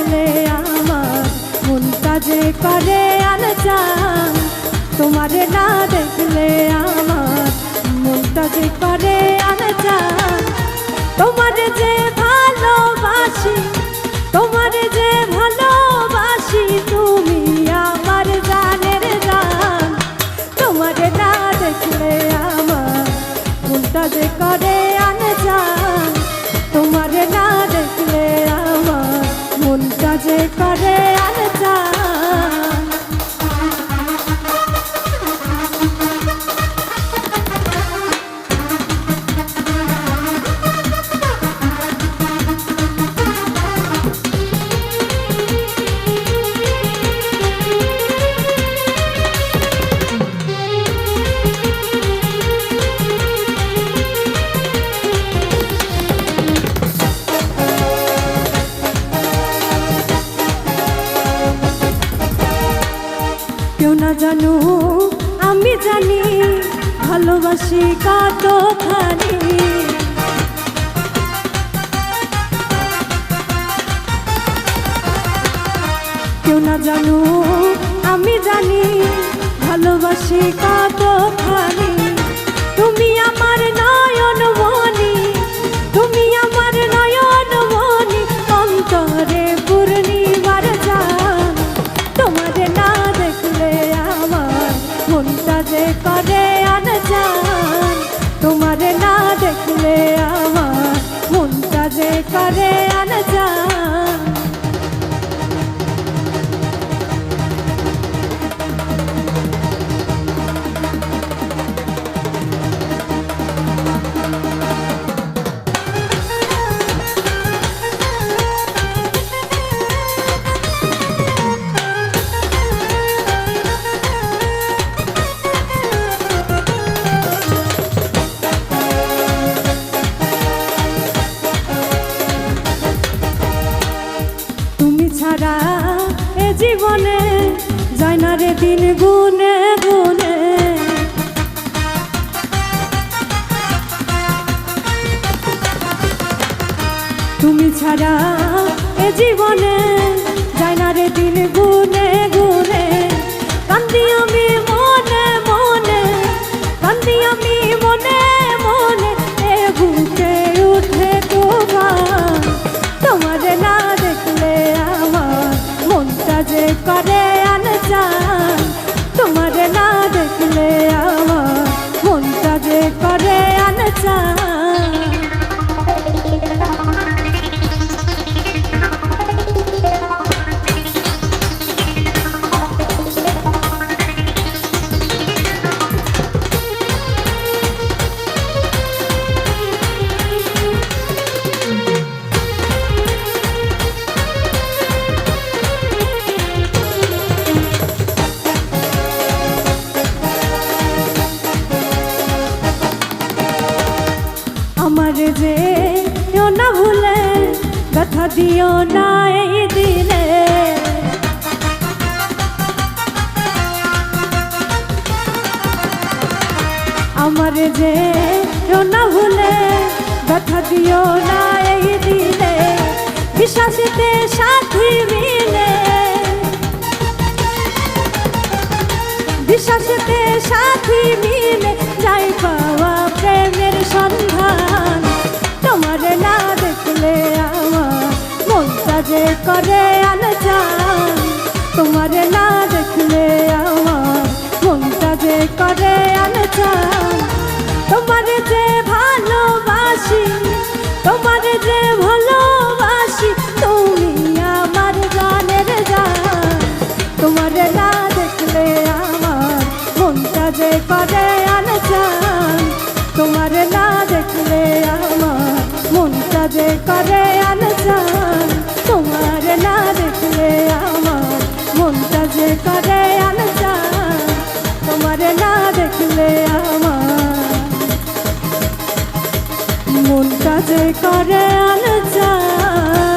দেখলে আমার মনটা যে করে আনজান, তোমারে না দেখলে আমার মনটা যে করে আনজান। তোমারে যে ভালোবাসি, তোমারে যে ভালোবাসি, তুমি আমার জানের জান। তোমারে না দেখলে আমার মনটা যে করে আনজান, তোমারে না দেখলে আমার মনটা যে করে আনজান। কেউ না জানো আমি জানি ভালোবাসি কতখানি। কেউ না জানো আমি জানি ভালোবাসি কতখানি। তুমি আমার নয়ন মনি, তুমি আমার নয়ন মনি, অন্তরে পূর্ণিমার জান। তোমারে না দেখলে আমার মনটা যে করে আনজান, তোমারে না দেখলে আমার মনটা যে করে আনজান। ছাড়া এ জীবনে যায় না রে দিন গুনে গুনে। তুমি ছাড়া এ জীবনে যায় না রে দিন গুনে গুনে। কান্দি আমি মনে মনে, কান্দি আমি মনে মনে, এ বুকে উঠে তোমার। তোমারে না দেখলে আমার মনটা যে করে আনজান, তোমারে না দেখলে আমার মনটা যে করে আনজান। আমারে যে না ভুলে ব্যথা দিও না এই দিলে। আমারে যে না ভুলে ব্যথা দিও না এই দিলে। বিশ্বাসেতে সাথী মিলে, বিশ্বাসেতে সাথী মিলে, যাই পাওয়া প্রেমের সন্ধান। তোমারে না দেখলে আমার মনটা যে করে আনজান, তোমারে না দেখলে আমার মনটা যে করে আনজান। তোমারে যে ভালোবাসি, তোমারে যে ভালোবাসি, তুমি আমার জানের জান। তোমারে না দেখলে আমার মনটা যে করে আনজান, তোমারে না দেখলে আমার মনটা যে করে আনজান। তোমারে না দেখলে আমার মনটা যে করে আনজান, তোমারে না দেখলে আমার মনটা যে করে আনজান।